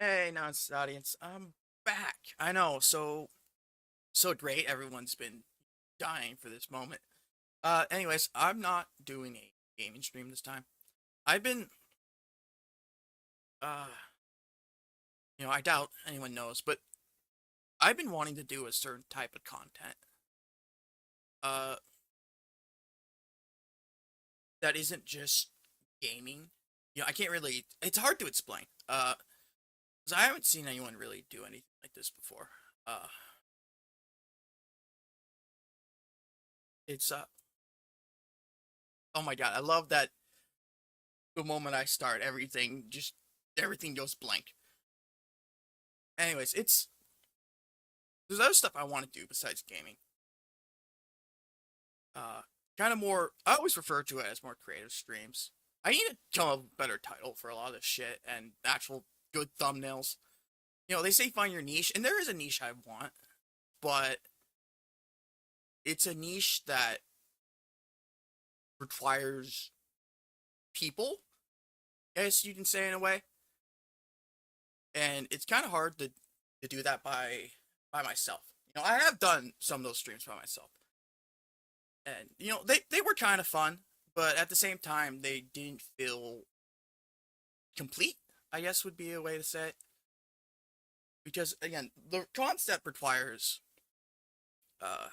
Hey, nonsense audience, I'm back. I know, so great. Everyone's been dying for this moment. Anyways, I'm not doing a gaming stream this time. I've been, uh, I doubt anyone knows, but I've been wanting to do a certain type of content, uh, that isn't just gaming. I can't really. It's hard to explain. Because I haven't seen anyone really do anything like this before. Uh, it's. Oh my god, I love that the moment I start, everything goes blank. Anyways, there's other stuff I want to do besides gaming. Uh, kind of more. I always refer to it as more creative streams. I need to come up with a better title for a lot of this shit and actual good thumbnails. They say find your niche, and there is a niche I want, but it's a niche that requires people, I guess you can say in a way, and it's kind of hard to do that by myself. I have done some of those streams by myself, and they were kind of fun, but at the same time they didn't feel complete, I guess would be a way to say it, because again the concept uh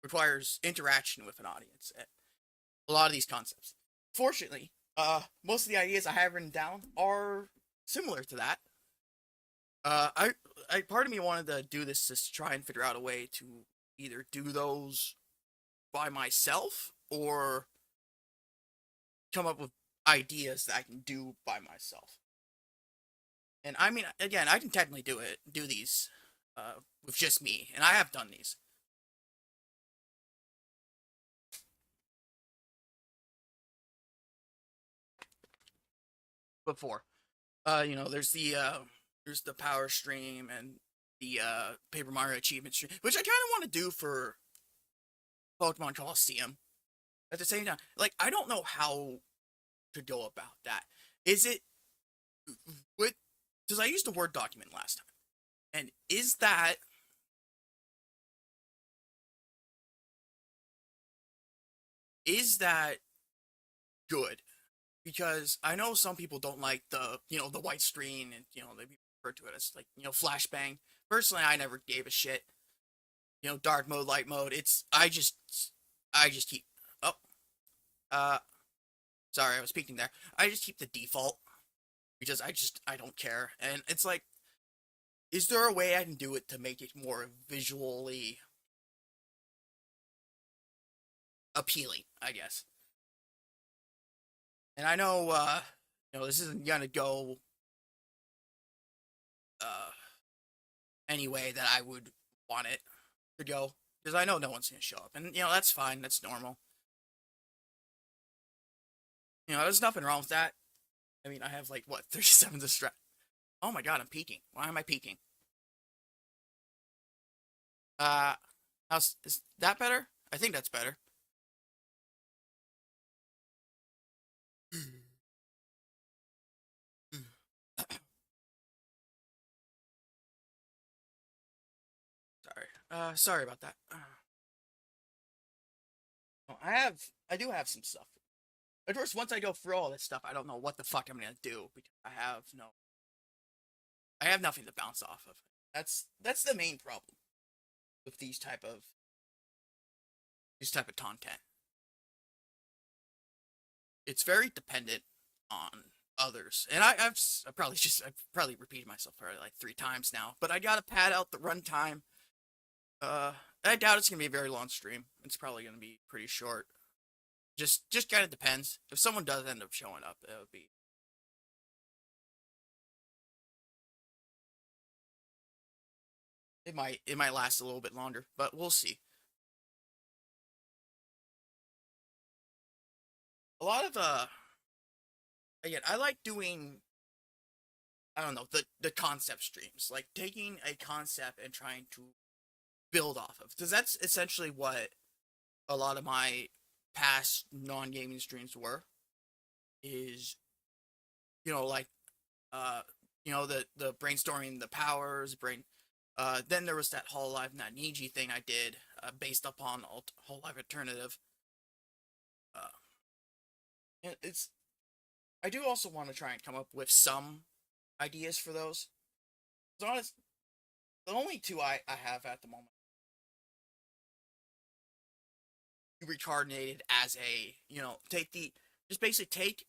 requires interaction with an audience. A lot of these concepts, fortunately, most of the ideas I have written down are similar to that. I part of me wanted to do this just to try and figure out a way to either do those by myself or come up with ideas that I can do by myself. And I mean, again, I can technically do these with just me, and I have done these before. There's the power stream and the Paper Mario achievement stream, which I kind of want to do for Pokemon Coliseum. At the same time, like I don't know how to go about that. Is it with because I used a Word document last time, and is that good? Because I know some people don't like the white screen, and they refer to it as like flashbang. Personally, I never gave a shit. Dark mode, light mode. I just keep. Oh, uh, sorry, I was peeking there. I just keep the default because I don't care, and it's like, is there a way I can do it to make it more visually appealing? I guess. And I know, this isn't gonna go uh any way that I would want it to go because I know no one's gonna show up, and that's fine. That's normal. There's nothing wrong with that. I mean, I have like what 37 distract. Oh my god, I'm peeking. Why am I peeking? Uh, is that better? I think that's better. Sorry. Sorry about that. I do have some stuff. Of course, once I go through all this stuff, I don't know what the fuck I'm gonna do because I have nothing to bounce off of. That's the main problem with these type of content. It's very dependent on others, and I've probably repeated myself probably like 3 times now. But I gotta pad out the runtime. I doubt it's gonna be a very long stream. It's probably gonna be pretty short. Just kind of depends. If someone does end up showing up, it might last a little bit longer, but we'll see. A lot of again, I like doing, I don't know, the concept streams, like taking a concept and trying to build off of, because that's essentially what a lot of my past non-gaming streams were. Is like uh the brainstorming the powers, then there was that Hololive Not Niji thing I did, based upon Hololive Alternative. Uh, and I do also want to try and come up with some ideas for those. To be honest, the only two I have at the moment, reincarnated as a, just basically take,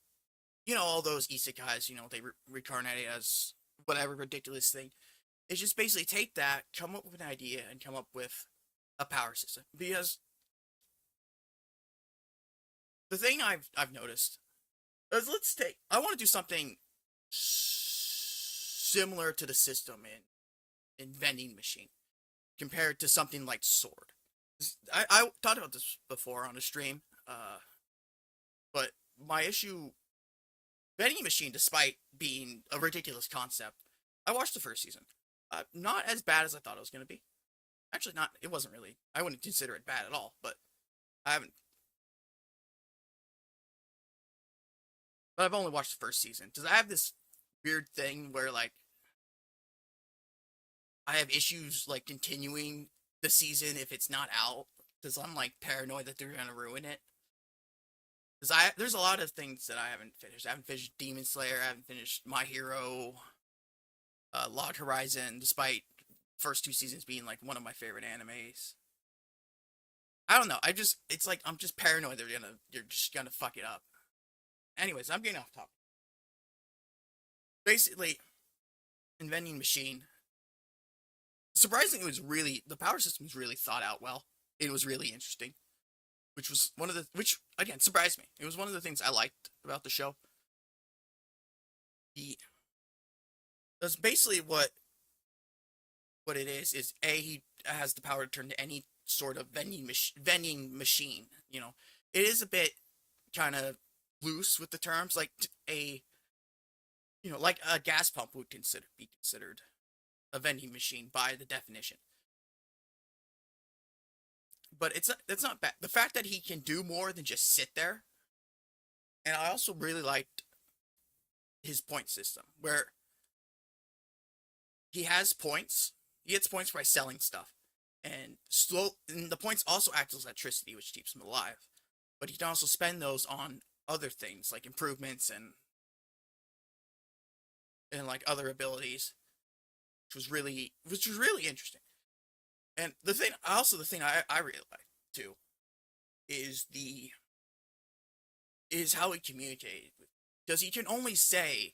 all those isekais, they reincarnated as whatever ridiculous thing. It's just basically take that, come up with an idea, and come up with a power system. Because the thing I've noticed is, I want to do something similar to the system in Vending Machine, compared to something like Sword. I talked about this before on a stream, but my issue, Vending Machine, despite being a ridiculous concept, I watched the first season. Not as bad as I thought it was going to be. Actually, not. It wasn't really. I wouldn't consider it bad at all. But I haven't. But I've only watched the first season because I have this weird thing where, like, I have issues like continuing the season if it's not out, because I'm like paranoid that they're gonna ruin it. Because there's a lot of things that I haven't finished. I haven't finished Demon Slayer. I haven't finished My Hero, Log Horizon, despite first two seasons being like one of my favorite animes. I don't know. It's like I'm just paranoid they're just gonna fuck it up. Anyways, I'm getting off topic. Basically, in Vending Machine, surprisingly, the power system was really thought out well. It was really interesting, which again surprised me. It was one of the things I liked about the show. That's basically what it is he has the power to turn to any sort of vending machine. It is a bit kind of loose with the terms, like like a gas pump would be considered a vending machine by the definition. But it's not bad. The fact that he can do more than just sit there, and I also really liked his point system, where he has points. He gets points by selling stuff, and the points also act as electricity, which keeps him alive. But he can also spend those on other things like improvements and like other abilities, which was really interesting. And the thing I really like too is how he communicated, because he can only say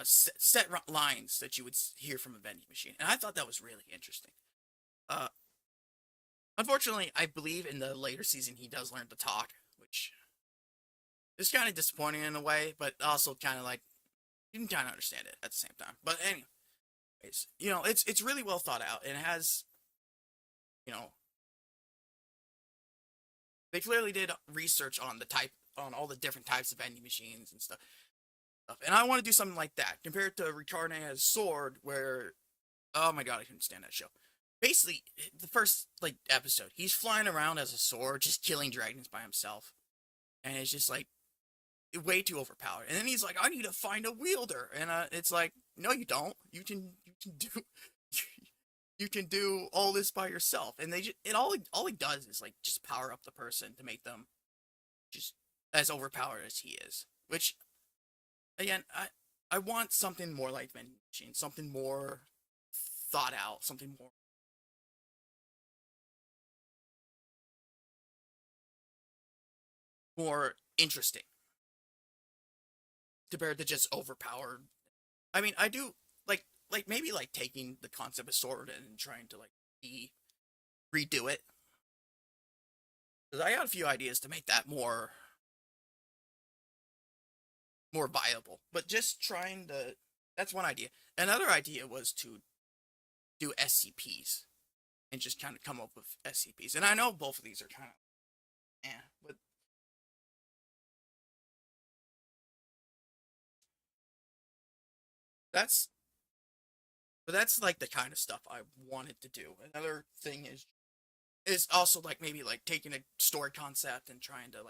set lines that you would hear from a vending machine, and I thought that was really interesting. Uh, Unfortunately, I believe in the later season he does learn to talk, which is kind of disappointing in a way, but also kind of like you can kind of understand it at the same time. But anyways, it's really well thought out, and it has, they clearly did research on all the different types of vending machines and stuff. And I want to do something like that compared to Reincarnated Sword, where, oh my god, I couldn't stand that show. Basically, the first episode, he's flying around as a sword, just killing dragons by himself, and it's just like way too overpowered. And then he's like, "I need to find a wielder," and it's like, "No, you don't. You can do you can do all this by yourself." And all he does is like just power up the person to make them just as overpowered as he is. Which, again, I want something more like Vending Machine, something more thought out, something more interesting compared to just overpowered. I mean, I do maybe taking the concept of sword and trying to redo it. Because I got a few ideas to make that more viable. But just trying to, that's one idea. Another idea was to do SCPs and just kind of come up with SCPs. And I know both of these are kind of but that's like the kind of stuff I wanted to do. Another thing is also maybe taking a story concept and trying to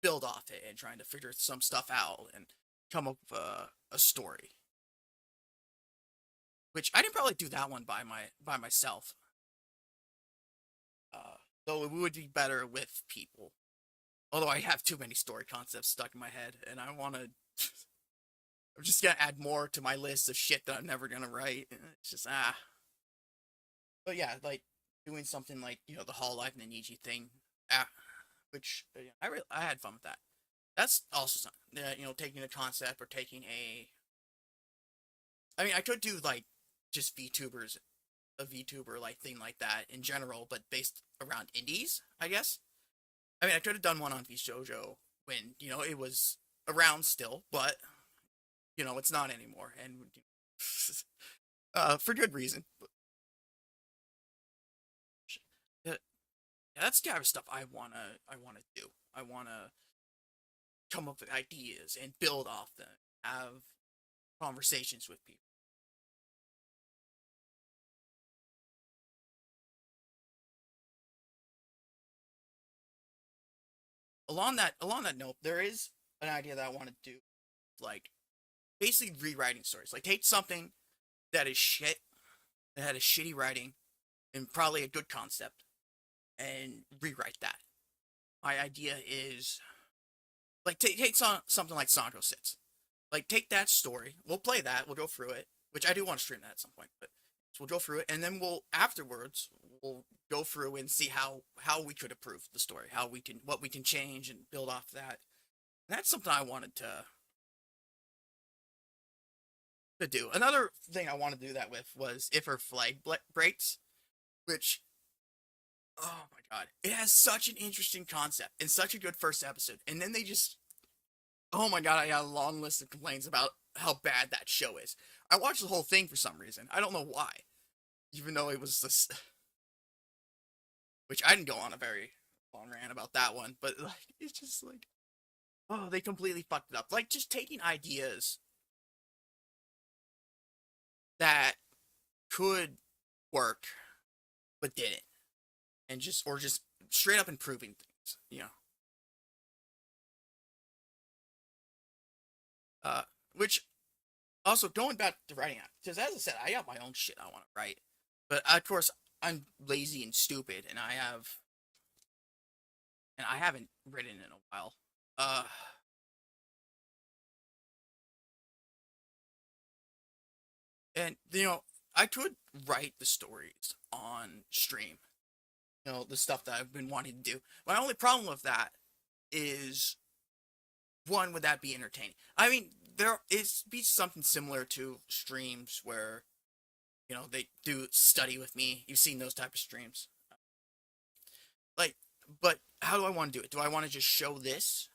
build off it and trying to figure some stuff out and come up with a story. Which I didn't probably do that one by myself. Though it would be better with people. Although I have too many story concepts stuck in my head, and I want to. I'm just gonna add more to my list of shit that I'm never gonna write. It's just But yeah, like doing something like the Hall Life and the Niji thing, which I had fun with that. That's also something taking a concept or taking a. I mean, I could do like just VTubers, a VTuber like thing like that in general, but based around indies, I guess. I mean, I could have done one on VShojo when it was around still, but it's not anymore, and for good reason. Yeah, that's the kind of stuff I wanna do. I wanna come up with ideas and build off them, have conversations with people. Along that note, there is an idea that I want to do, like basically rewriting stories. Like take something that is shit, that had a shitty writing and probably a good concept, and rewrite that. My idea is like take something like Sandro Sits. Like take that story, we'll play that, we'll go through it, which I do want to stream that at some point, but so we'll go through it, and then we'll go through and see how we could improve the story, how we can what we can change and build off that. And that's something I wanted to do. Another thing I wanted to do that with was if her flag breaks, which oh my god, it has such an interesting concept and such a good first episode, and then they just oh my god, I got a long list of complaints about how bad that show is. I watched the whole thing for some reason. I don't know why, even though it was this, which I didn't go on a very long rant about that one, but like it's just like oh, they completely fucked it up. Like just taking ideas that could work but didn't, and just straight up improving things. Which also going back to writing out, because as I said, I got my own shit I want to write, but of course I'm lazy and stupid, and I haven't written in a while. Uh, and I could write the stories on stream. The stuff that I've been wanting to do. My only problem with that is one, would that be entertaining? I mean, there is be something similar to streams where they do study with me. You've seen those type of streams, like. But how do I want to do it? Do I want to just show this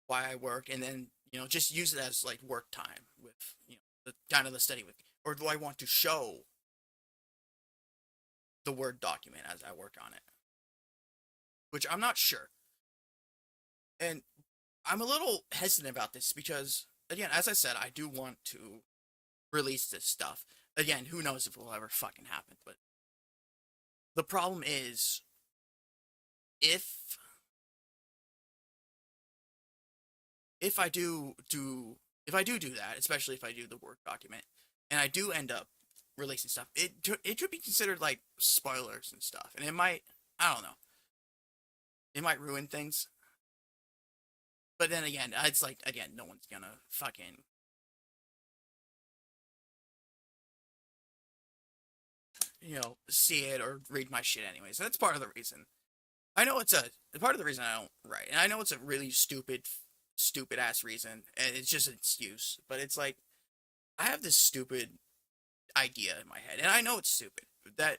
why I work and then just use it as like work time with the kind of the study with me, or do I want to show the Word document as I work on it? Which I'm not sure, and I'm a little hesitant about this because again, as I said, I do want to release this stuff. Again, who knows if it will ever fucking happen, but the problem is if if I do that, especially if I do the Word document, and I do end up releasing stuff, it could be considered like spoilers and stuff, and it might I don't know, it might ruin things. But then again, it's like again, no one's gonna fucking see it or read my shit anyways. That's part of the reason. I know it's a part of the reason I don't write, and I know it's a really stupid ass reason, and it's just an excuse. But it's like I have this stupid idea in my head, and I know it's stupid. That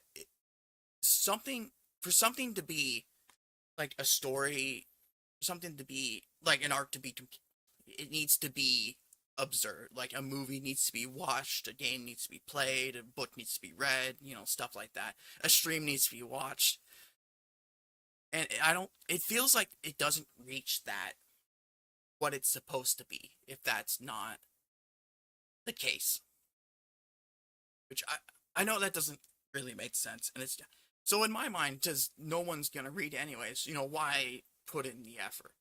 something for something to be like a story, something to be like an art to be, it needs to be observed. Like a movie needs to be watched, a game needs to be played, a book needs to be read, stuff like that. A stream needs to be watched, and I don't. It feels like it doesn't reach that what it's supposed to be if that's not the case. Which I know that doesn't really make sense, and it's so in my mind, because no one's gonna read anyways. Why put in the effort?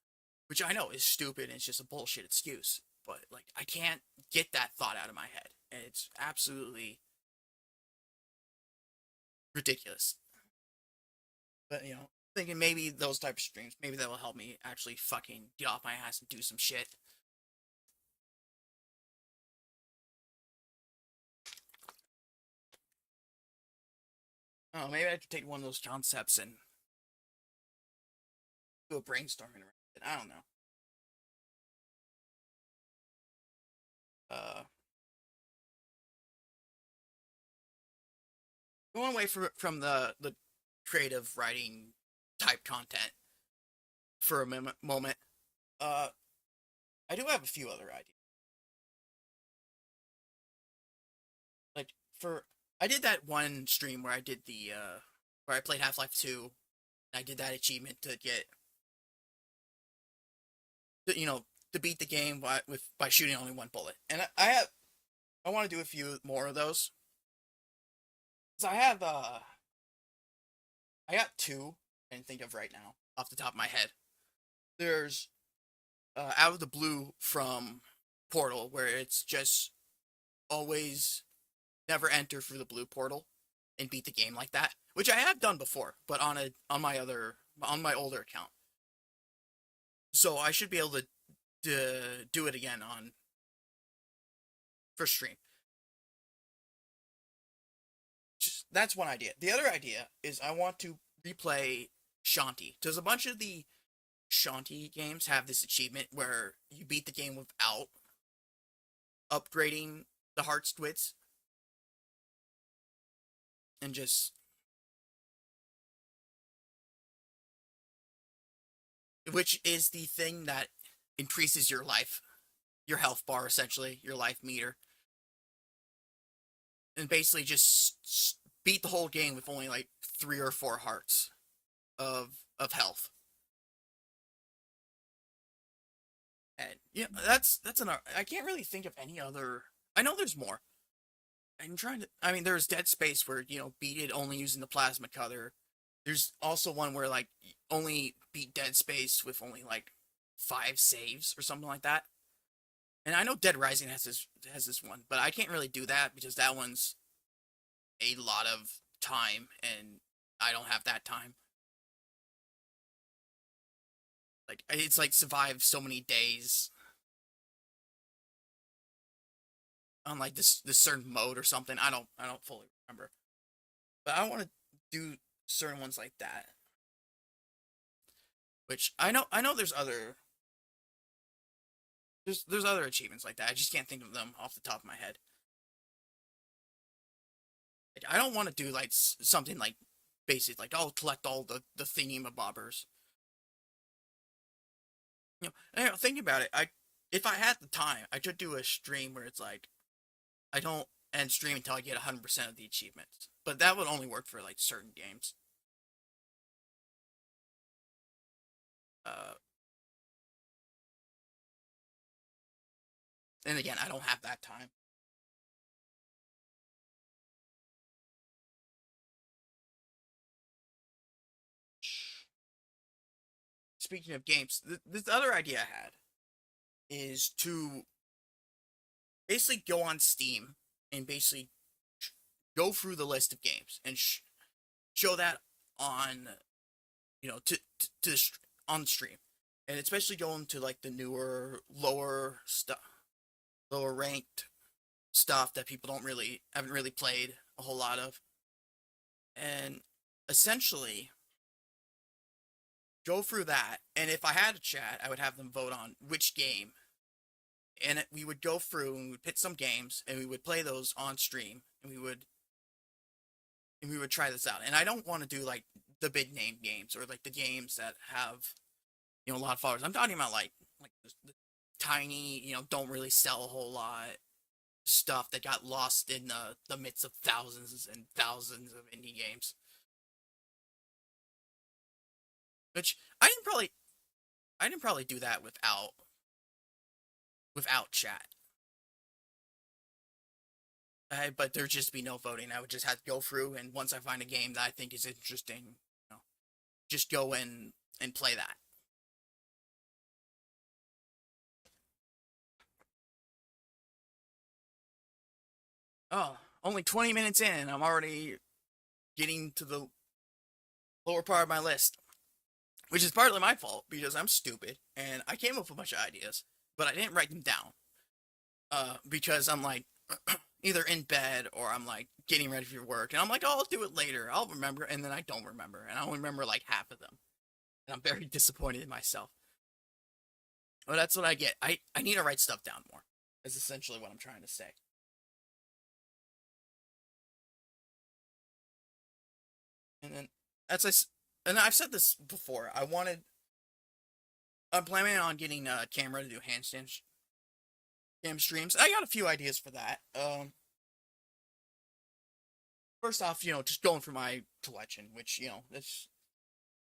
Which I know is stupid and it's just a bullshit excuse. but like I can't get that thought out of my head, and it's absolutely ridiculous. But thinking maybe those type of streams, maybe that will help me actually fucking get off my ass and do some shit. Oh, maybe I could take one of those concepts and do a brainstorming around it. I don't know. Uh, Going away from the creative writing type content for a moment. Uh, I do have a few other ideas. Like I did that one stream where I did the where I played Half-Life 2. And I did that achievement to get to beat the game by shooting only one bullet. And I want to do a few more of those. So I got two I can think of right now off the top of my head. There's Out of the Blue from Portal, where it's just always never enter through the blue portal and beat the game like that, which I have done before, but on my older account. So I should be able to do it again on for stream. That's one idea. The other idea is I want to replay Shanti. Does a bunch of the Shanti games have this achievement where you beat the game without upgrading the heart squits? And just which is the thing that increases your health bar, essentially, your life meter. And basically just beat the whole game with only like 3 or 4 hearts of health. And that's an I can't really think of any other. I know there's more. I mean, there's Dead Space where beat it only using the plasma cutter. There's also one where like only beat Dead Space with only like 5 saves or something like that. And I know Dead Rising has this one, but I can't really do that because that one's a lot of time and I don't have that time. Like it's like survive so many days on like this certain mode or something. I don't fully remember. But I want to do certain ones like that. Which I know there's other achievements like that. I just can't think of them off the top of my head. Like, I don't want to do like something like basic, like I'll collect all the thingamabobbers. Thinking about it, if I had the time, I could do a stream where it's like I don't end stream until I get 100% of the achievements. But that would only work for like certain games. Uh, and again, I don't have that time. Speaking of games, this other idea I had is to basically go on Steam and basically go through the list of games and show that on on the stream, and especially going to like the newer, lower ranked stuff that people haven't really played a whole lot of, and essentially go through that. And if I had a chat, I would have them vote on which game, and we would go through and we would pick some games and we would play those on stream, and we would try this out. And I don't want to do like the big name games or like the games that have a lot of followers. I'm talking about like the tiny, don't really sell a whole lot stuff that got lost in the midst of thousands and thousands of indie games. Which I didn't probably do that without chat. But there'd just be no voting. I would just have to go through, and once I find a game that I think is interesting, just go in and play that. Oh, only 20 minutes in, I'm already getting to the lower part of my list, which is partly my fault because I'm stupid and I came up with a bunch of ideas, but I didn't write them down. Because I'm like either in bed or I'm like getting ready for work, and I'm like, oh, I'll do it later. I'll remember, and then I don't remember, and I only remember like half of them, and I'm very disappointed in myself. But that's what I get. I need to write stuff down more. Is essentially what I'm trying to say. And then as and I've said this before. I'm planning on getting a camera to do handstand cam streams. I got a few ideas for that. First off, just going for my collection, which that's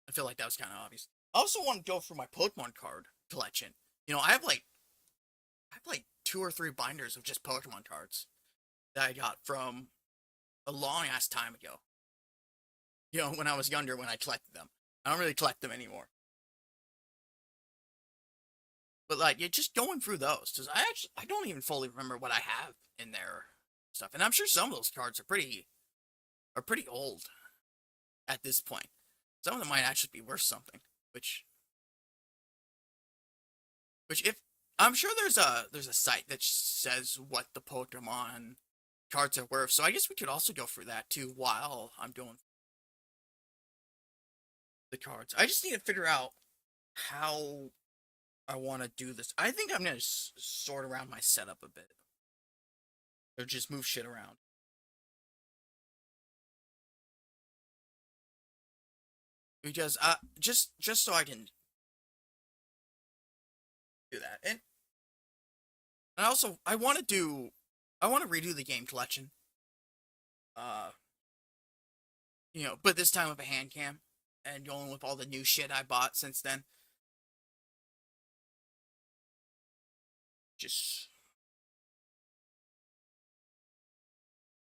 I feel like that was kind of obvious. I also want to go for my Pokemon card collection. I have like two or three binders of just Pokemon cards that I got from a long ass time ago. When I was younger, when I collected them. I don't really collect them anymore. But like, just going through those, because I don't even fully remember what I have in there stuff, and I'm sure some of those cards are pretty old at this point. Some of them might actually be worth something, which if I'm sure there's a site that says what the Pokemon cards are worth. So I guess we could also go through that too while I'm doing the cards. I just need to figure out how I want to do this. I think I'm gonna sort around my setup a bit, or just move shit around because just so I can do that. And also I want to redo the game collection. Uh, but this time with a hand cam and going with all the new shit I bought since then. Just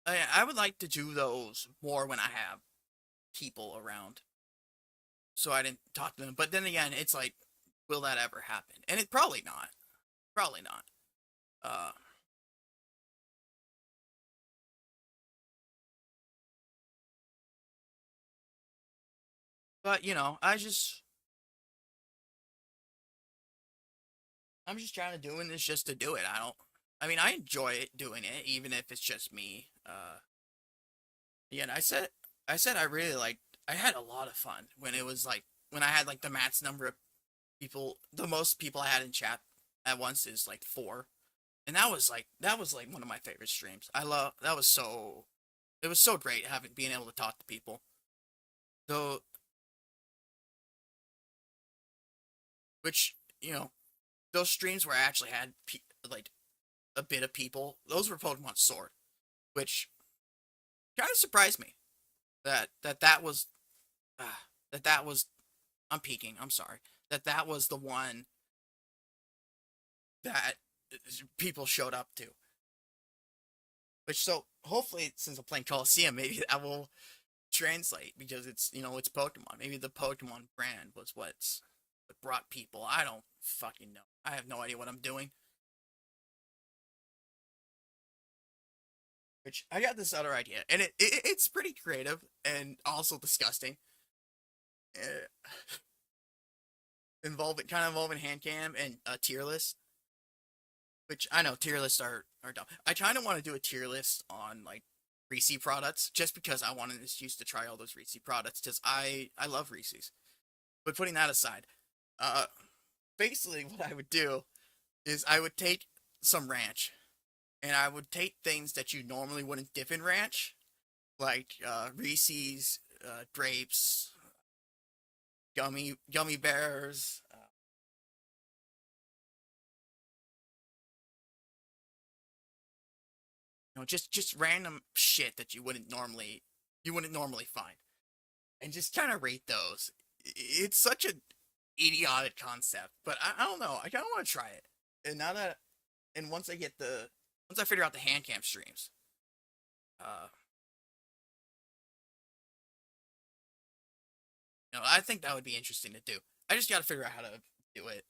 I would like to do those more when I have people around, so I didn't talk to them. But then again, it's like, will that ever happen? And it probably not. Probably not. Uh, but I'm just trying to doing this just to do it. I don't. I mean, I enjoy it doing it, even if it's just me. And I said I really like. I had a lot of fun when it was like when I had like the max number of people. The most people I had in chat at once is like four, and that was like one of my favorite streams. I love that was so. It was so great having being able to talk to people. Though, which those streams where I actually had like a bit of people. Those were Pokemon Sword, which kind of surprised me that was uh, that was. I'm peeking. I'm sorry. That was the one that people showed up to. Which so hopefully since I'm playing Coliseum, maybe that will translate because it's Pokemon. Maybe the Pokemon brand was what brought people. I don't fucking know. I have no idea what I'm doing. Which I got this other idea, and it's pretty creative and also disgusting. Uh, involving hand cam and a tier list, which I know tier lists are dumb. I kind of want to do a tier list on like Reese products just because I wanted this used to try all those Reese products because I love Reese's. But putting that aside, uh, basically what I would do is I would take some ranch and I would take things that you normally wouldn't dip in ranch, like Reese's, grapes, gummy bears, just random shit that you wouldn't normally find, and just kind of rate those. It's such an idiotic concept, but I don't know. I kind of want to try it. And now that and once I figure out the hand cam streams, uh, I think that would be interesting to do. I just got to figure out how to do it.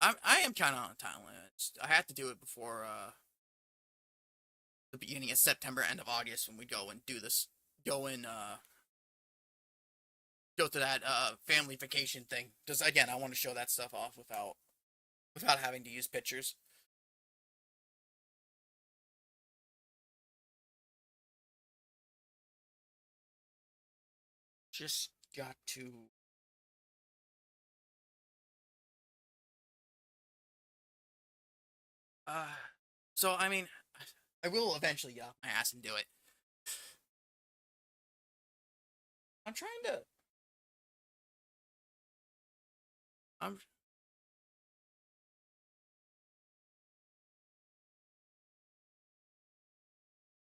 I am kind of on a time limit. I have to do it before the beginning of September, end of August when we go and do this, go and go to that family vacation thing. Because again, I want to show that stuff off without having to use pictures. Just got to. Uh, so I mean, I will eventually get off my ass and do it. I'm trying to. I'm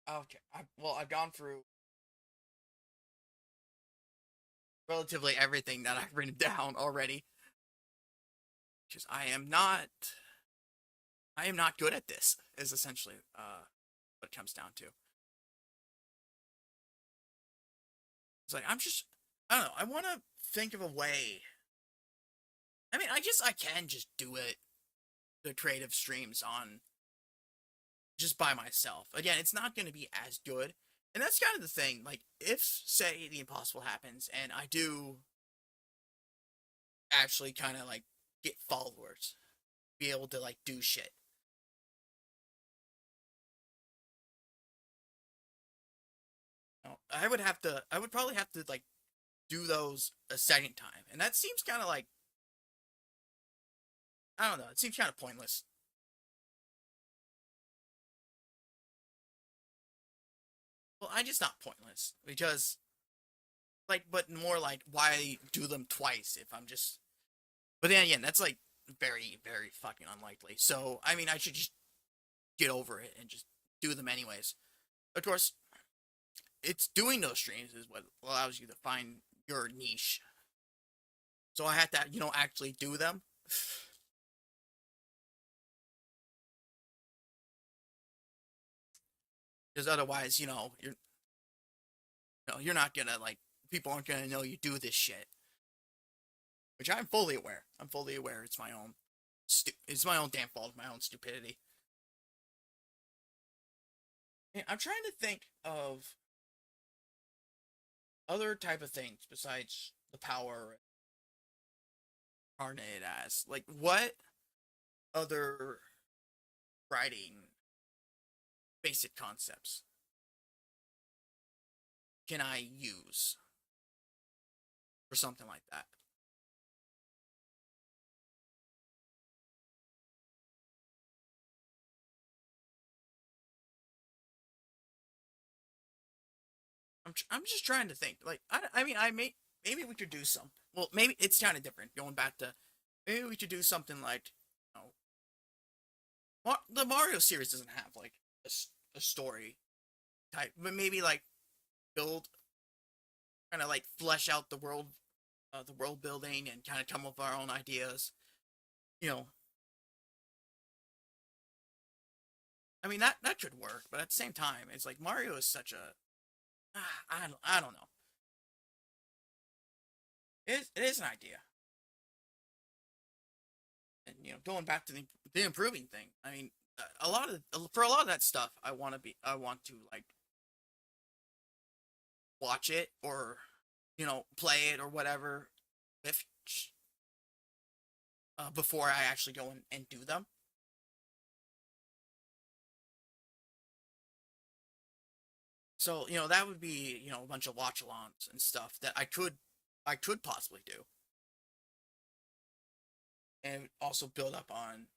okay. I've gone through relatively everything that I've written down already. Because I am not good at this. Is essentially what it comes down to. It's like I don't know. I want to think of a way. I mean, I can just do it. The creative streams on just by myself. Again, it's not going to be as good. And that's kind of the thing. Like, if, say, the impossible happens and I do actually kind of, like, get followers, be able to, like, do shit. I would probably have to, like, do those a second time. And that seems kind of like, I don't know, it seems kind of pointless. Well, I just not pointless. Because, like, but more like, why do them twice if I'm just. But then again, that's, like, very, very fucking unlikely. So, I mean, I should just get over it and just do them anyways. Of course, it's doing those streams is what allows you to find your niche. So I had to, actually do them. Because otherwise, you're not gonna, like, people aren't gonna know you do this shit. Which I'm fully aware. I'm fully aware it's my own it's my own damn fault, my own stupidity. And I'm trying to think of other type of things besides the power incarnated as. Like, what other writing basic concepts can I use for something like that? I'm just trying to think. Like, I mean, maybe we could do some. Well, maybe it's kind of different. Going back to maybe we could do something like, the Mario series doesn't have like a story type, but maybe like build kind of like flesh out the world building and kind of come up with our own ideas. You know, I mean that could work, but at the same time, it's like Mario is such a I don't know. It is an idea, and going back to the improving thing. I mean, for a lot of that stuff, I want to like watch it or play it or whatever if before I actually go and do them. So that would be a bunch of watch alongs and stuff that I could possibly do, and also build up on.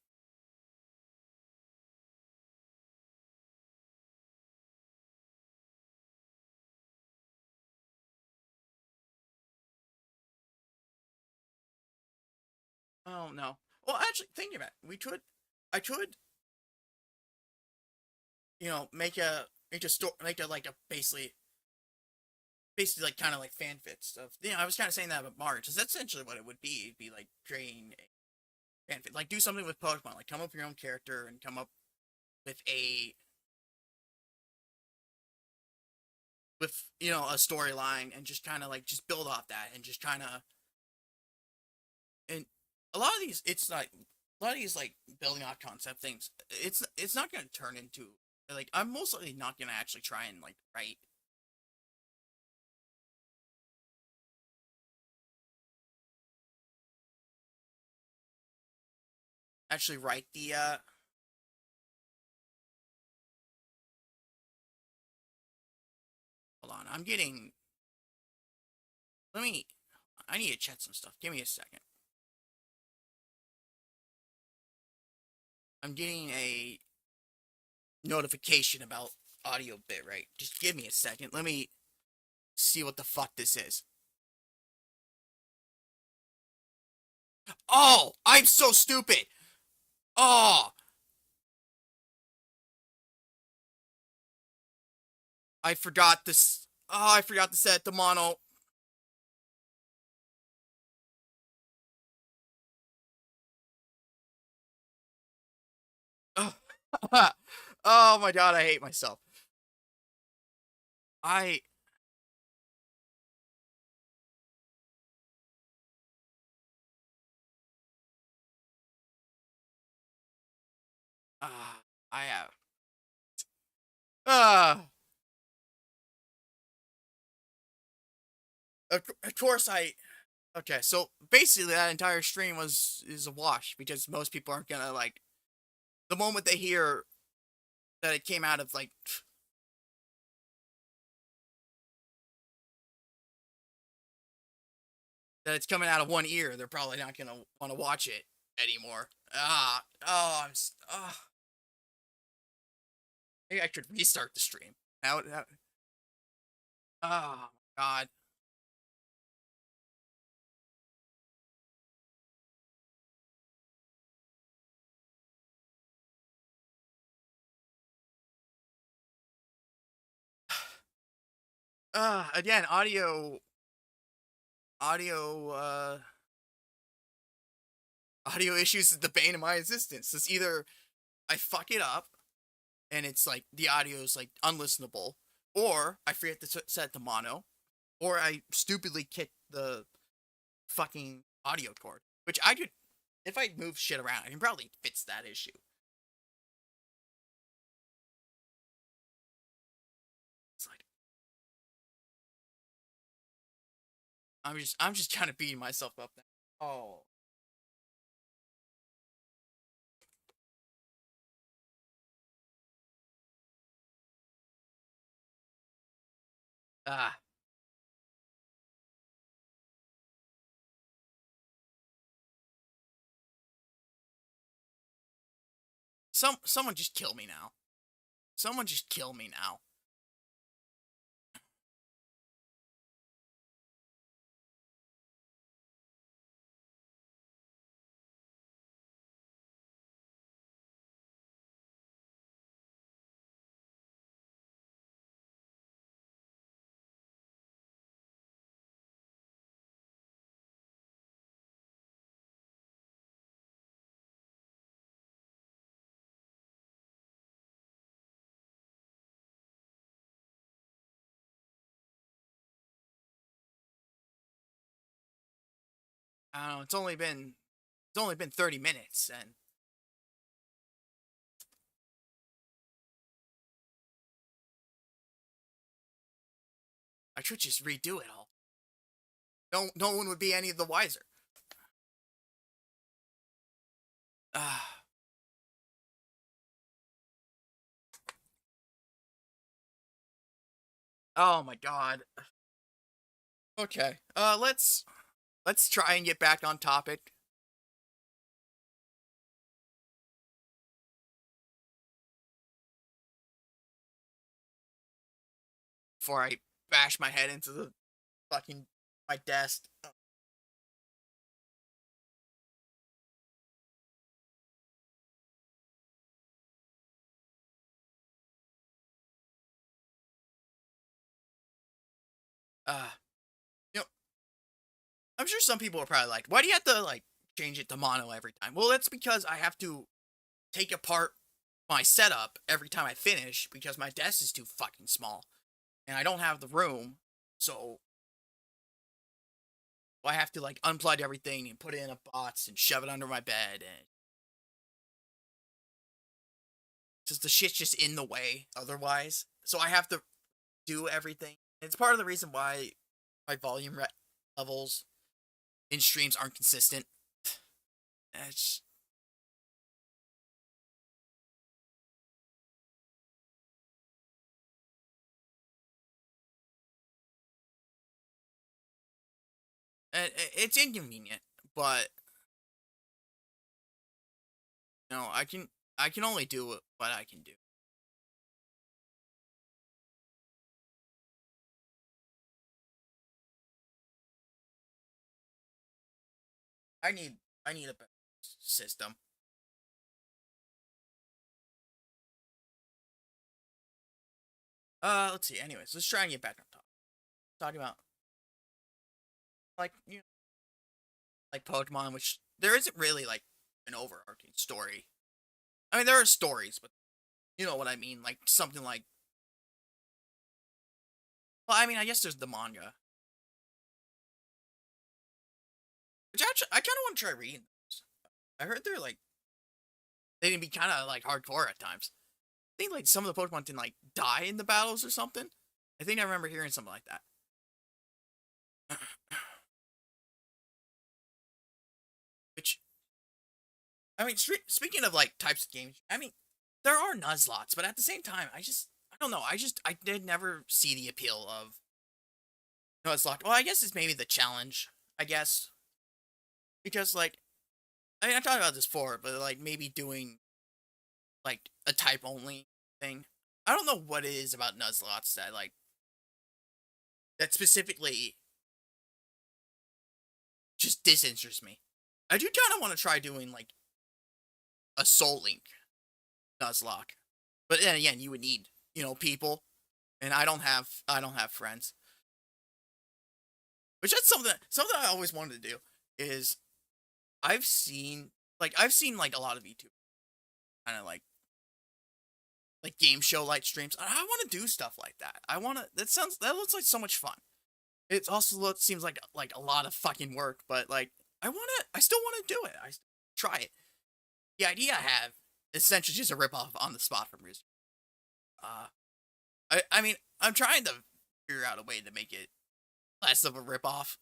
Oh no. Well, actually, thinking about it, I could make a like a basically like kind of like fan fit stuff. I was kind of saying that about Mario, because that's essentially what it would be. It'd be like creating a fan fit, like do something with Pokemon, like come up with your own character and come up with a storyline and just kind of like just build off that and just kind of and a lot of these it's like a lot of these like building off concept things. It's not going to turn into Like, I'm most likely not gonna actually try and like write. Actually write the hold on, I'm getting let me I need to check some stuff. Give me a second. I'm getting a notification about audio bitrate. Just give me a second. Let me see what the fuck this is. Oh, I'm so stupid. Oh, I forgot this. Oh, I forgot to set the mono. Oh, oh my god, I hate myself. I I have uh of course I okay, so basically that entire stream is a wash because most people aren't gonna like the moment they hear that it came out of like that it's coming out of one ear, they're probably not gonna want to watch it anymore. Maybe I should restart the stream. Oh god. Again, audio, audio issues is the bane of my existence. It's either I fuck it up and it's like the audio is like unlistenable, or I forget to set the mono, or I stupidly kick the fucking audio cord, which I could, if I move shit around, I can probably fix that issue. It's like I'm just kind of beating myself up now. Oh, ah, someone just kill me now. Someone just kill me now. I don't know. It's only been 30 minutes, and I should just redo it all. No one would be any of the wiser. Ah, oh my god. Okay. Let's try and get back on topic before I bash my head into the fucking my desk. Uh, you know, I'm sure some people are probably like, "Why do you have to like change it to mono every time?" Well, that's because I have to take apart my setup every time I finish because my desk is too fucking small and I don't have the room. So I have to like unplug everything and put it in a box and shove it under my bed and because the shit's just in the way otherwise. So I have to do everything. It's part of the reason why my levels in streams aren't consistent. It's it's inconvenient, but no, I can only do what I can do. I need I need a better system. Let's see. Anyways, let's try and get back on top. Talking about like like Pokemon, which there isn't really like an overarching story. I mean, there are stories, but you know what I mean. Like something like, well, I mean, I guess there's the manga, which actually I kind of want to try reading those. I heard they're like they can be kind of like hardcore at times. I think like some of the Pokemon can like die in the battles or something. I think I remember hearing something like that. Which I mean, speaking of like types of games, I mean, there are Nuzlots, but at the same time, I don't know. I did never see the appeal of Nuzlocke. Well, I guess it's maybe the challenge. I guess because like I mean, I talked about this before, but like maybe doing like a type only thing. I don't know what it is about Nuzlots that like that specifically just disinterests me. I do kind of want to try doing like a Soul Link Nuzlocke, but then again, you would need people, and I don't have friends. Which that's something I always wanted to do is I've seen like a lot of YouTube kind of like game show light streams. I want to do stuff like that. That looks like so much fun. It also seems like a lot of fucking work, but like I still want to do it. Try it. The idea I have is essentially just a ripoff on the spot from Riz. Uh, I mean I'm trying to figure out a way to make it less of a ripoff,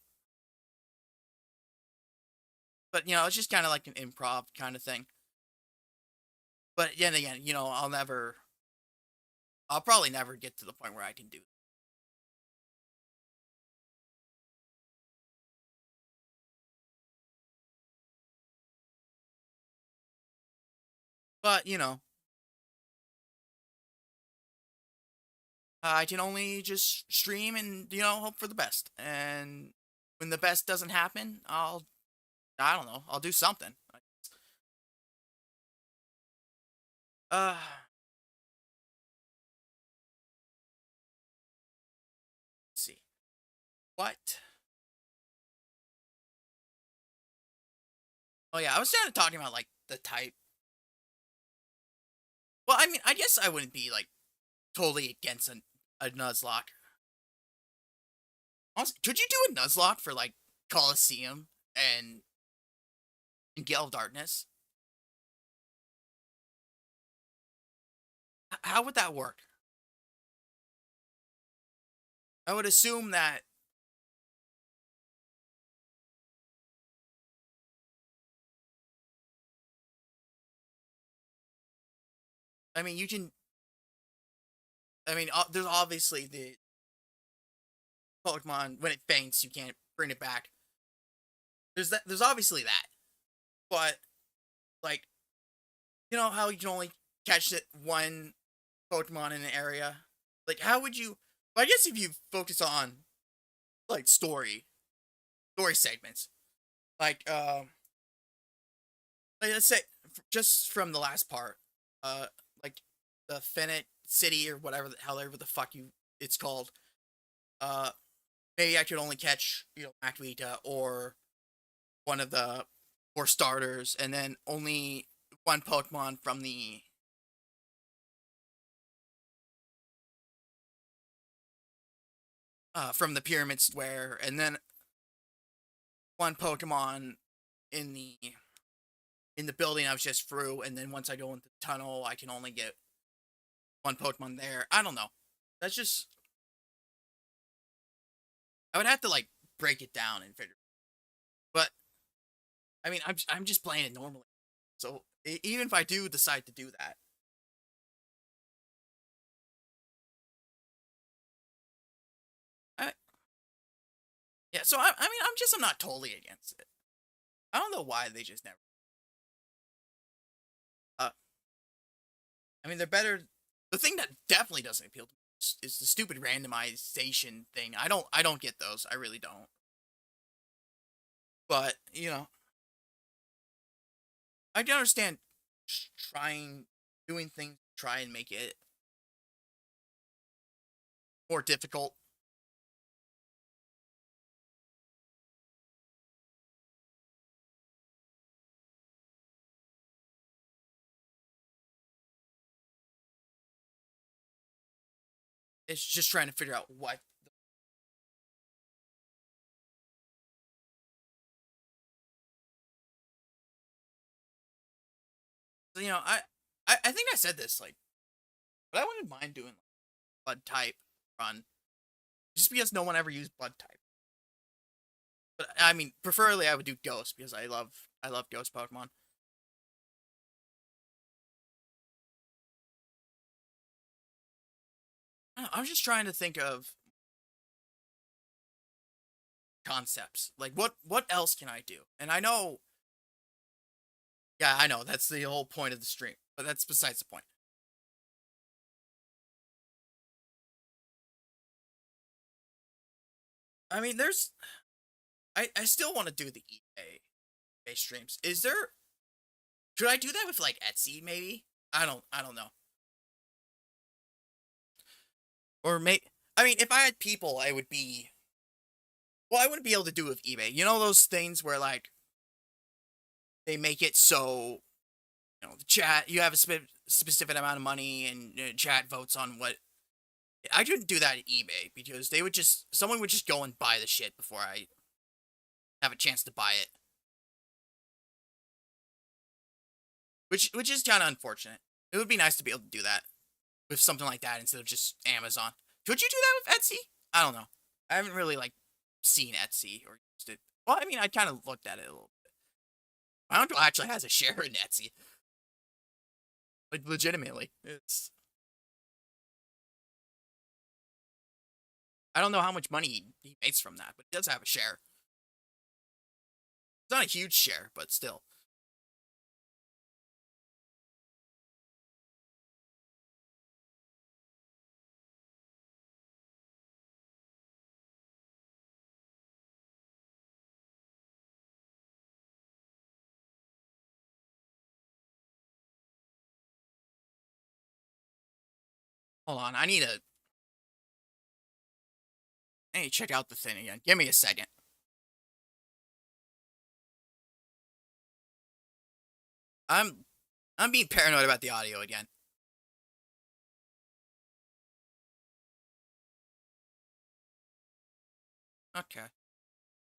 but it's just kind of like an improv kind of thing. But yet again, I'll probably never get to the point where I can do it. But I can only just stream and hope for the best. And when the best doesn't happen, I don't know, I'll do something. Uh, let's see. What? Oh yeah, I was kind of talking about like the type. Well, I mean, I guess I wouldn't be like totally against a Nuzlocke. Honestly, could you do a Nuzlocke for like Coliseum and Gale of Darkness? How would that work? I would assume that. I mean, you can. I mean, there's obviously the Pokemon when it faints, you can't bring it back. There's that. There's obviously that, but like how you can only catch it one Pokemon in an area. Like, how would you? Well, I guess if you focus on like story segments, like like let's say just from the last part, like the Fennec City or whatever however the fuck it's called. Uh, maybe I could only catch Activita or one of the four starters, and then only one Pokemon from the Pyramid Square, and then one Pokemon in the building I was just through, and then once I go into the tunnel, I can only get one Pokemon there. I don't know. That's just I would have to like break it down and figure. But I mean, I'm just playing it normally. So even if I do decide to do that, I, yeah. So I mean, I'm not totally against it. I don't know why they just never. Uh, I mean, they're better. The thing that definitely doesn't appeal to me is the stupid randomization thing. I don't get those. I really don't. But I can understand trying doing things to try and make it more difficult. It's just trying to figure out what I think I said this like, but I wouldn't mind doing like, blood type run just because no one ever used blood type. But I mean, preferably I would do ghost because I love ghost Pokemon. I'm just trying to think of concepts. Like what else can I do? And I know, yeah, I know that's the whole point of the stream, but that's besides the point. I mean, I still want to do the eBay streams. Is there should I do that with like Etsy maybe? I don't know. Or may I mean, if I had people, I would be well, I wouldn't be able to do it with eBay. You know those things where like they make it so the chat you have a specific amount of money and chat votes on what I couldn't do that at eBay because they would just someone would just go and buy the shit before I have a chance to buy it, which is kind of unfortunate. It would be nice to be able to do that with something like that instead of just Amazon. Could you do that with Etsy? I don't know. I haven't really like seen Etsy or used it. Well, I mean, I kind of looked at it a little bit. My uncle actually has a share in Etsy, like legitimately. It's I don't know how much money he makes from that, but he does have a share. It's not a huge share, but still. Hold on, I need to check out the thing again. Give me a second. I'm I'm being paranoid about the audio again. Okay.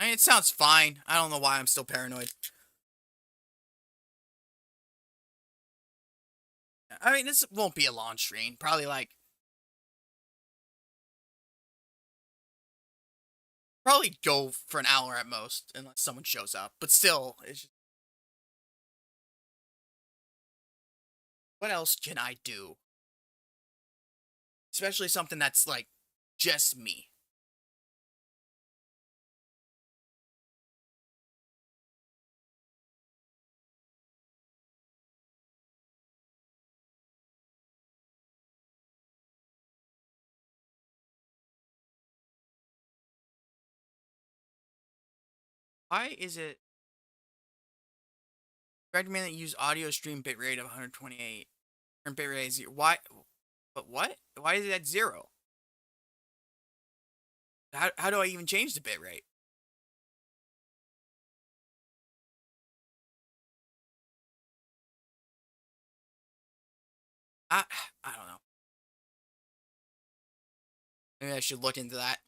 I mean, it sounds fine. I don't know why I'm still paranoid. I mean, this won't be a long stream. Probably go for an hour at most, unless someone shows up. But still, what else can I do? Especially something that's like just me. Why is it recommend that you use audio stream bitrate of 128? Current bitrate is 0. Why? But what? Why is it at 0? How do I even change the bitrate? I I don't know. Maybe I should look into that.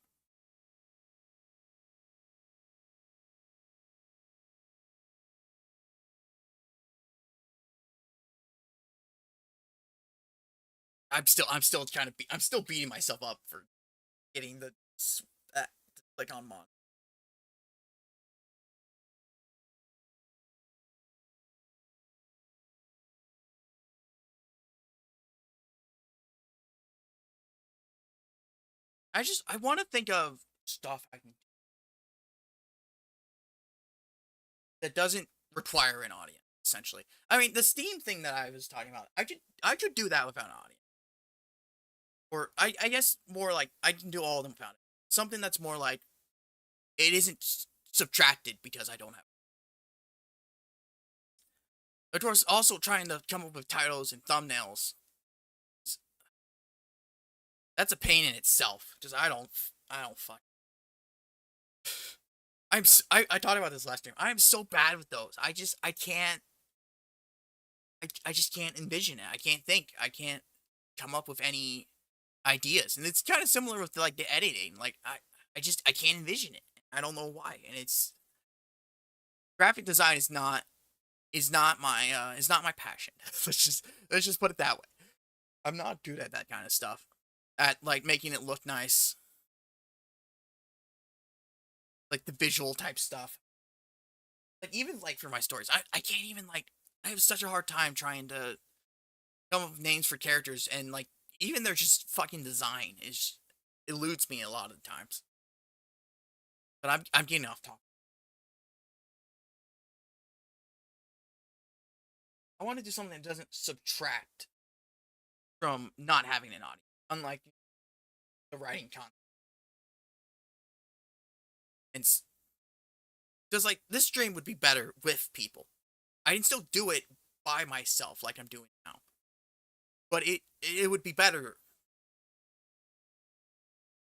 I'm still trying to be I'm still beating myself up for getting that click on mod. I want to think of stuff I can that doesn't require an audience. Essentially, I mean the Steam thing that I was talking about. I could do that without an audience, or I guess more like I can do all of them without it. Something that's more like it isn't subtracted because I don't have. Of course, also trying to come up with titles and thumbnails. That's a pain in itself. Just I don't fuck. I talked about this last time. I'm so bad with those. I can't I just can't envision it. I can't think. I can't come up with any ideas. And it's kind of similar with like the editing. Like I can't envision it. I don't know why. And it's graphic design is not my passion. Let's just put it that way. I'm not good at that kind of stuff. At like making it look nice, like the visual type stuff. Like even like for my stories, I can't even like I have such a hard time trying to come up with names for characters and like even their just fucking design is eludes me a lot of the times. But I'm getting off topic. I want to do something that doesn't subtract from not having an audience, unlike the writing content. And just like this stream would be better with people. I can still do it by myself like I'm doing now, but it would be better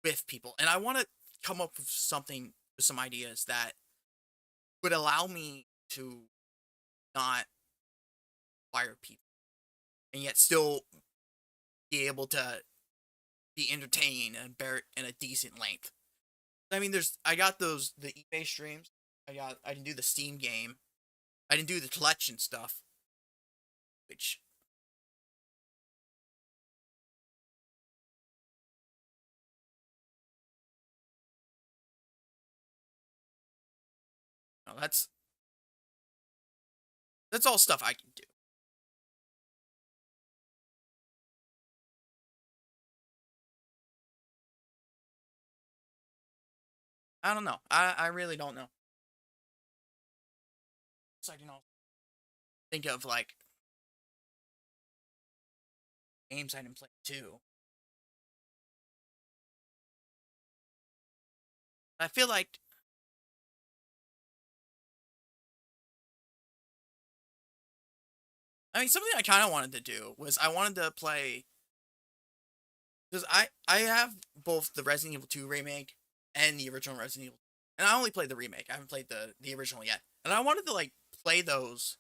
with people. And I want to come up with something with some ideas that would allow me to not fire people and yet still be able to be entertaining and bear it in a decent length. I mean, I got the eBay streams. I didn't do the Steam game. I didn't do the collection stuff, which that's all stuff I can do. I don't know. I really don't know. So I can also think of like games I didn't play too. I feel like I mean something I kind of wanted to do was I wanted to play because I have both the Resident Evil 2 remake and the original Resident Evil, and I only played the remake. I haven't played the original yet, and I wanted to like play those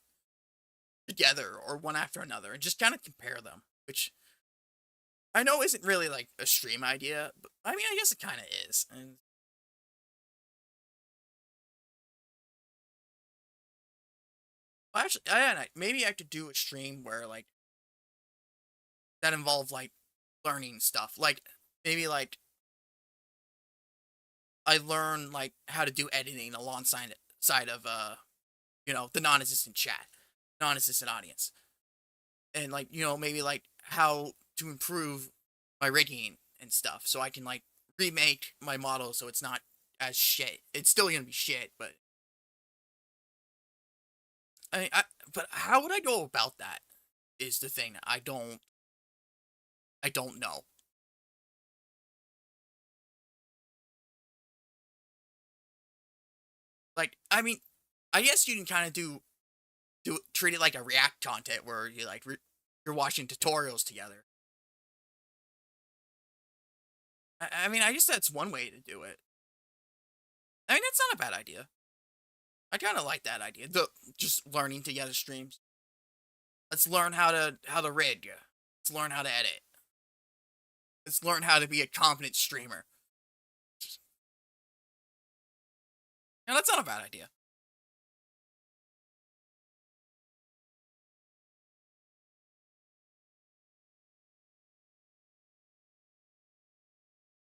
together or one after another and just kind of compare them, which I know isn't really like a stream idea, but I mean I guess it kind of is. And well, actually, maybe I could do a stream where like that involved like learning stuff, like maybe like I learn like how to do editing alongside side of the non-existent chat, non-existent audience, and like maybe like how to improve my rigging and stuff, so I can like remake my model so it's not as shit. It's still gonna be shit, but I mean, but how would I go about that? Is the thing that I don't know. Like I mean, I guess you can kind of do treat it like a React content where you like you're watching tutorials together. I mean, I guess that's one way to do it. I mean, that's not a bad idea. I kind of like that idea. The just learning together streams. Let's learn how to rig. Let's learn how to edit. Let's learn how to be a competent streamer. Now that's not a bad idea.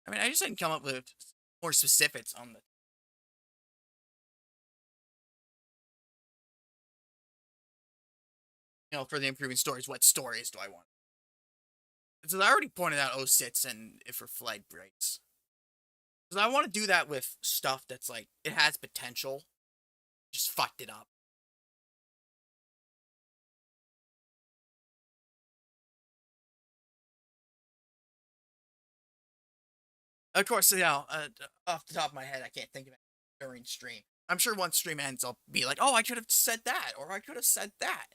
I mean, I just didn't come up with more specifics on the, for the improving stories. What stories do I want? Because I already pointed out O6 and if for flight breaks. Because I want to do that with stuff that's like, it has potential, just fucked it up. Of course, off the top of my head, I can't think of it during stream. I'm sure once stream ends, I'll be like, oh, I could have said that, or I could have said that.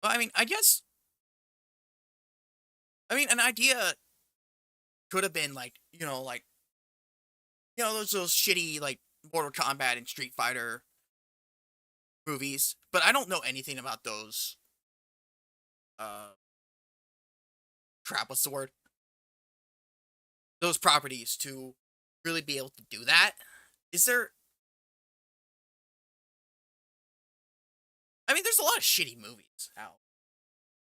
But I mean, an idea could have been like, those shitty like Mortal Kombat and Street Fighter movies. But I don't know anything about those. Uh, Crap, what's the word? Those properties to really be able to do that. Is there? I mean, there's a lot of shitty movies out.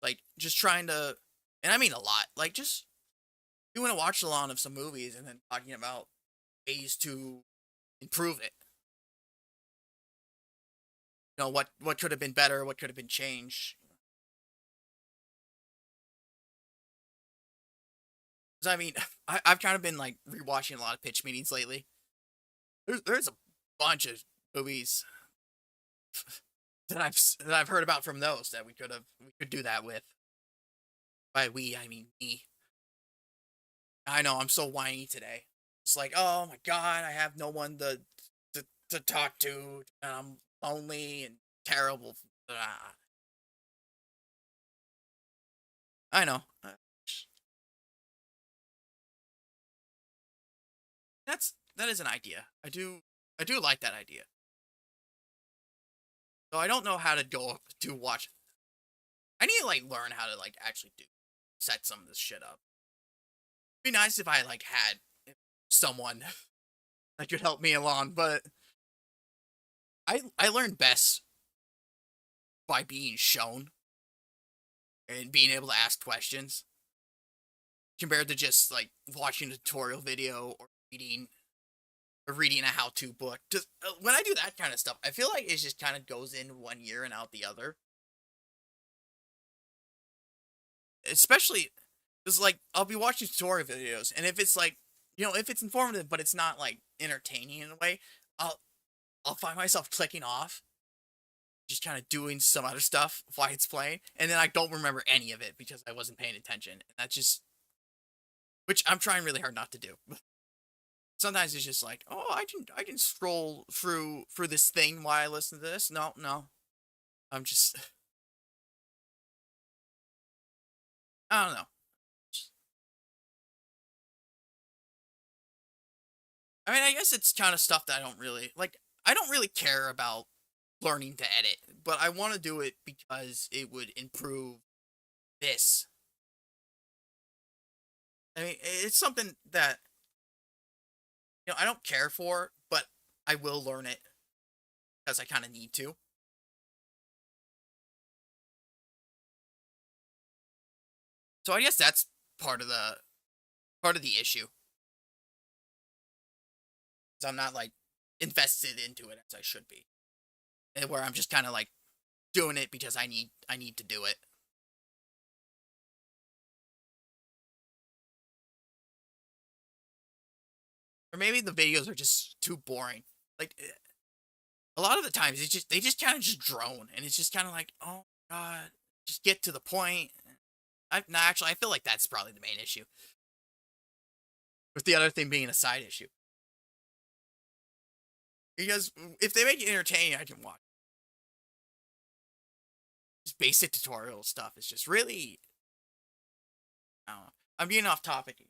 Like just trying to, and I mean a lot. Like just doing a watch along of some movies and then talking about ways to improve it. What could have been better, what could have been changed. Because I mean, I've kind of been like rewatching a lot of pitch meetings lately. There's a bunch of movies that I've heard about from those that we could do that with. By we, I mean me. I know I'm so whiny today. It's like, oh my god, I have no one to talk to, and I'm lonely and terrible. Ah. I know. That is an idea. I do like that idea. So I don't know how to go to watch. I need to like learn how to like actually set some of this shit up. It'd be nice if I like had someone that could help me along, but I learn best by being shown and being able to ask questions compared to just like watching a tutorial video or reading a how-to book. Just when I do that kind of stuff, I feel like it just kind of goes in one ear and out the other. Especially because like I'll be watching tutorial videos, and if it's like if it's informative but it's not like entertaining in a way, I'll I'll find myself clicking off, just kind of doing some other stuff while it's playing, and then I don't remember any of it because I wasn't paying attention. And that's just which I'm trying really hard not to do. Sometimes it's just like, oh, I can scroll through this thing while I listen to this. No, no, I'm just I don't know. I mean, I guess it's kind of stuff that I don't really like. I don't really care about learning to edit, but I want to do it because it would improve this. I mean, it's something that I don't care for, but I will learn it because I kind of need to. So I guess that's part of the part of the issue. 'Cause I'm not like invested into it as I should be, and where I'm just kind of like doing it because I need to do it. Or maybe the videos are just too boring. Like a lot of the times, they just kind of just drone, and it's just kind of like, oh god, just get to the point. No, actually, I feel like that's probably the main issue, with the other thing being a side issue. Because if they make it entertaining, I can watch. Just basic tutorial stuff is just really, I don't know. I'm getting off topic again.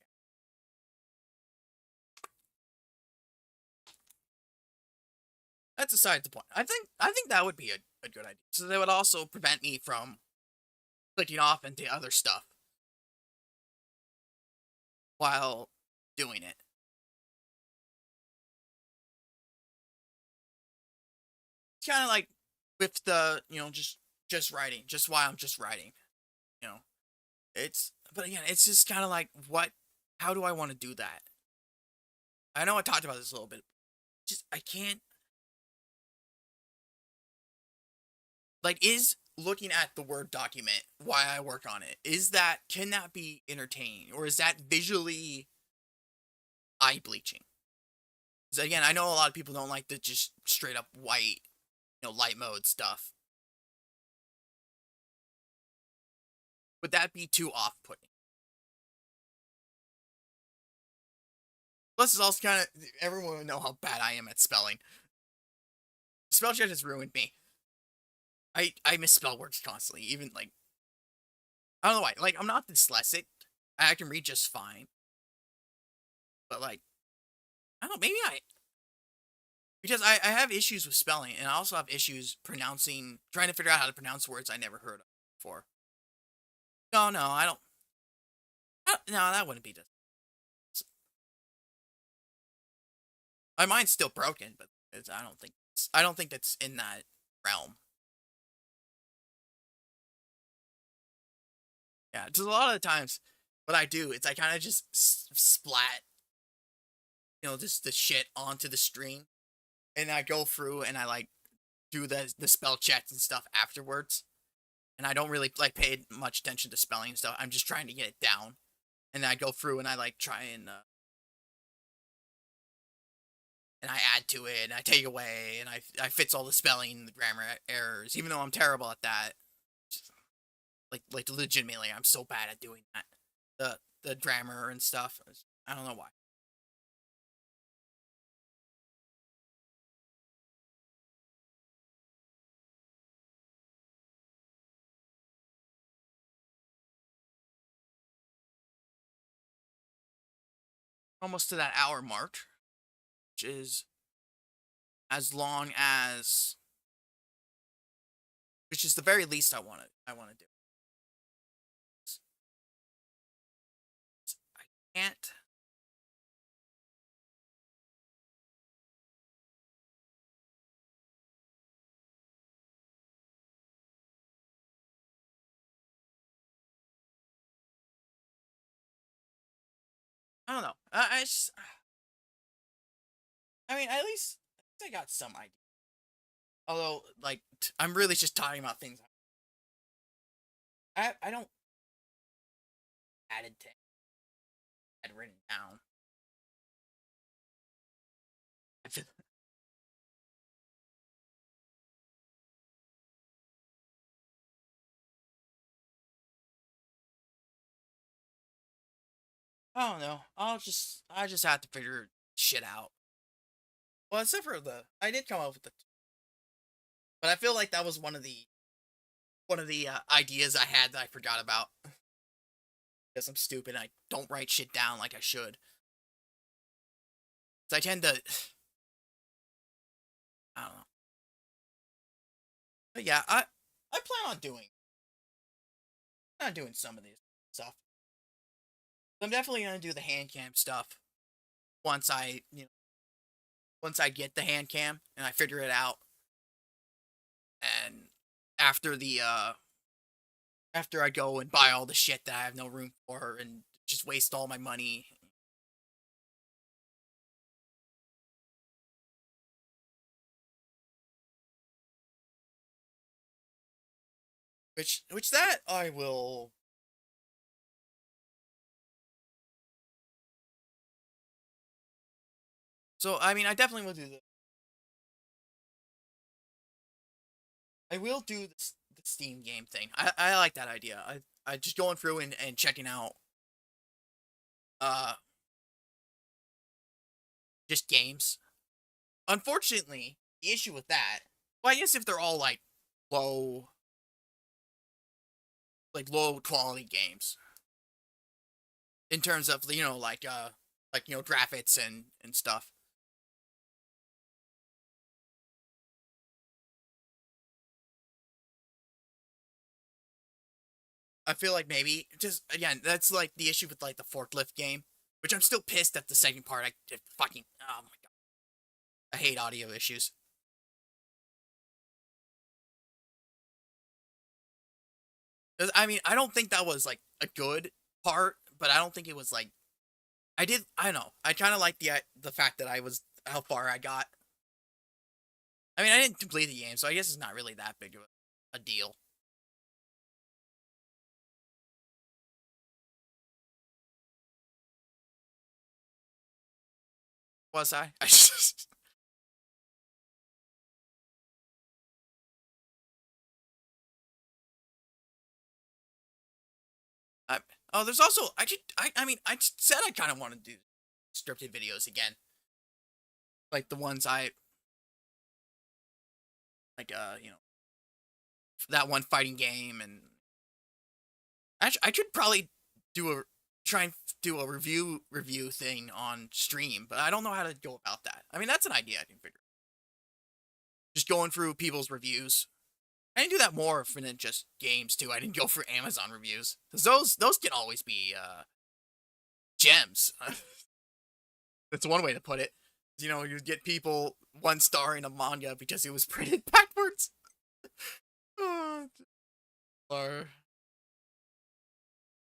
That's aside the point. I think that would be a good idea. So they would also prevent me from clicking off into other stuff while doing it. It's kind of like with the just writing, just while I'm just writing. You know, But again, it's just kind of like, how do I want to do that? I know I talked about this a little bit. Just, I can't, like, is looking at the Word document why I work on it, can that be entertaining? Or is that visually eye bleaching? Because again, I know a lot of people don't like the just straight up white, light mode stuff. Would that be too off putting? Plus, it's also kind of, everyone would know how bad I am at spelling. Spell check has ruined me. I misspell words constantly, even like, I don't know why. Like, I'm not dyslexic. I can read just fine. But like, I don't know, maybe because I have issues with spelling, and I also have issues trying to figure out how to pronounce words I never heard of before. No, no, I don't. No, that wouldn't be just. My mind's still broken, but I don't think that's in that realm. Yeah, just a lot of the times, what I do is I kind of just splat, just the shit onto the screen, and I go through and I like do the spell checks and stuff afterwards. And I don't really like pay much attention to spelling and stuff. I'm just trying to get it down, and I go through and I like try and I add to it and I take away and I fix all the spelling and the grammar errors, even though I'm terrible at that. Just, like legitimately, I'm so bad at doing that. The grammar and stuff. I don't know why. Almost to that hour mark, which is as long as which is the very least I want to do. I can't. I don't know. I mean, at least I got some idea. Although, like, I'm really just talking about things I don't added to had written down. I feel, I don't know. I just have to figure shit out. Well, except for I did come up with but I feel like that was one of the ideas I had that I forgot about because I'm stupid. And I don't write shit down like I should. So I tend to, I don't know. But yeah, I plan on doing some of these stuff. I'm definitely gonna do the hand cam stuff once once I get the hand cam and I figure it out, and after after I go and buy all the shit that I have no room for and just waste all my money, which that I will. So I mean, I definitely will do I will do the Steam game thing. I like that idea. I just going through and checking out uh just games. Unfortunately, the issue with that, well, I guess if they're all low low quality games in terms of graphics and stuff. I feel like maybe just again that's like the issue with like the forklift game, which I'm still pissed at the second part. I just fucking oh my god, I hate audio issues. I mean, I don't think that was like a good part, but I don't think it was like I don't know. I kind of like the fact that I was how far I got. I mean, I didn't complete the game, so I guess it's not really that big of a deal. Was I? I oh, there's also I mean I said I kind of want to do scripted videos again, like the ones I like that one fighting game, and actually I could probably do a try and do a review thing on stream, but I don't know how to go about that. I mean, that's an idea I can figure. Just going through people's reviews. I didn't do that more often than just games too. I didn't go for Amazon reviews because those can always be gems. That's one way to put it. You know, you get people 1 star in a manga because it was printed backwards. Oh, or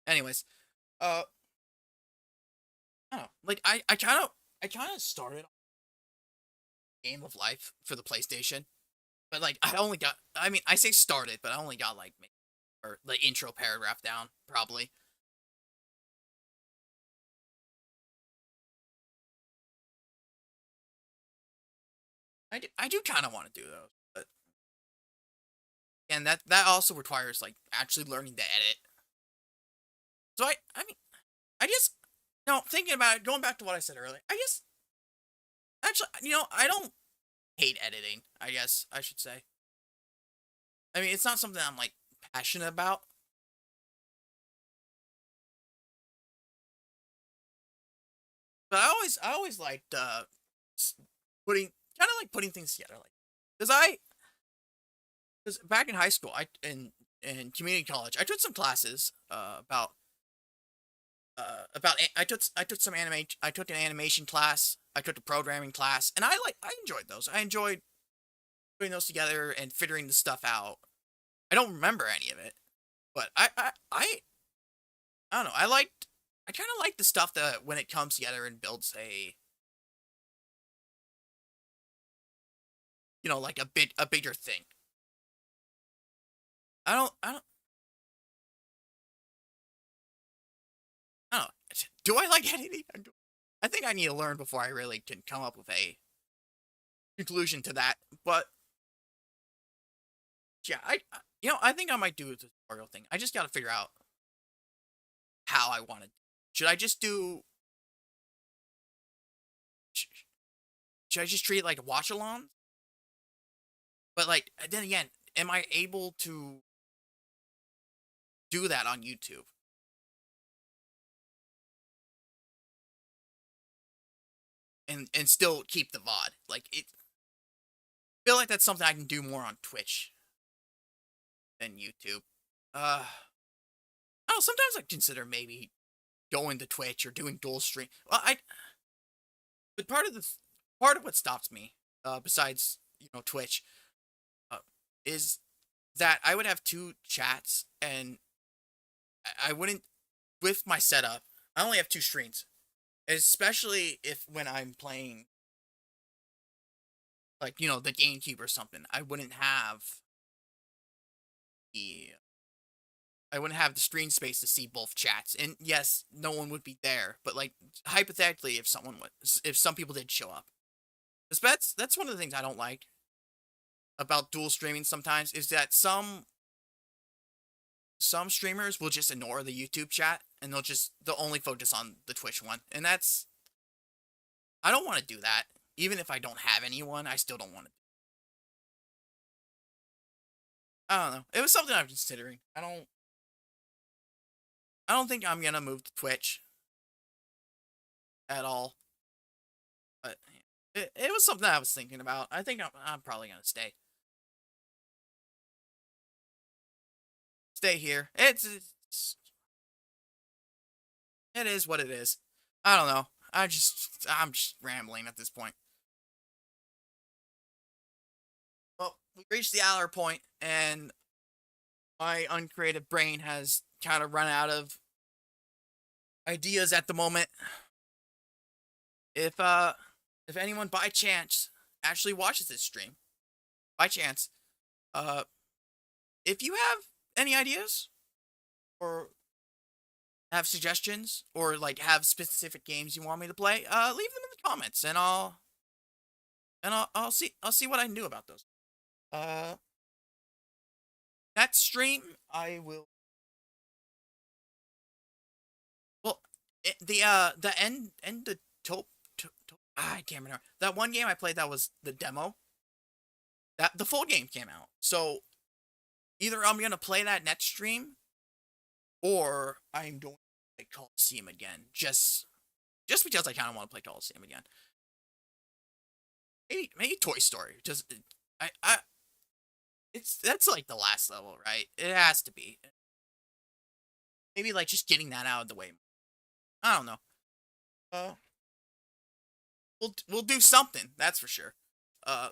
anyways, uh, I don't know. Like I kind of started Game of Life for the PlayStation, but like I only got. I mean, I say started, but I only got like maybe, or the intro paragraph down probably. I do kind of want to do those, but and that also requires like actually learning to edit. So I mean I guess no thinking about it, going back to what I said earlier. I guess actually I don't hate editing. I guess I should say. I mean it's not something I'm like passionate about, but I always liked putting kind of like putting things together like because because back in high school in community college I took some classes I took some anime I took an animation class, I took a programming class, and I enjoyed those. I enjoyed putting those together and figuring the stuff out. I don't remember any of it, but I don't know. I kind of like the stuff that when it comes together and builds a like a bigger thing. I don't know. Do I like editing? I think I need to learn before I really can come up with a conclusion to that. But yeah, I think I might do a tutorial thing. I just got to figure out how I want to. Should I just do? sh- Should I just treat it like a watch along? But like then again, am I able to do that on YouTube and still keep the VOD? Like it feel like that's something I can do more on Twitch than YouTube. I don't know, sometimes I consider maybe going to Twitch or doing dual stream. Well, but part of what stops me, besides Twitch, uh, is that I would have 2 chats and I wouldn't with my setup. I only have 2 screens, especially if when I'm playing like the GameCube or something. The I wouldn't have the screen space to see both chats. And yes, no one would be there, but like hypothetically, if some people did show up, 'cause that's one of the things I don't like about dual streaming sometimes is that some streamers will just ignore the YouTube chat and they'll only focus on the Twitch one, and I don't want to do that. Even if I don't have anyone, I still don't want to. I don't know. It was something I'm considering. I don't think I'm gonna move to Twitch at all, but it was something I was thinking about. I think I'm probably gonna stay here. It is what it is. I don't know. I'm just rambling at this point. Well, we reached the hour point, and My uncreative brain has kind of run out of ideas at the moment. If uh if anyone by chance actually watches this stream, by chance, uh if you have any ideas or have suggestions or like have specific games you want me to play, leave them in the comments and I'll see what I can do about those. Uh that stream I will well the end the I can't remember. That one game I played that was the demo. That the full game came out. So either I'm gonna play that next stream or I'm going to play Coliseum again. Just because I kinda want to play Coliseum again. Maybe Toy Story. Just I that's like the last level, right? It has to be. Maybe like just getting that out of the way. I don't know. Uh we'll do something, that's for sure. Uh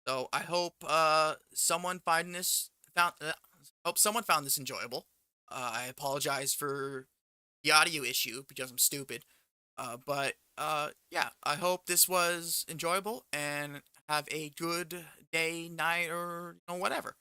so I hope someone found hope someone found this enjoyable. I apologize for the audio issue because I'm stupid. But yeah, I hope this was enjoyable and have a good day, night, or whatever.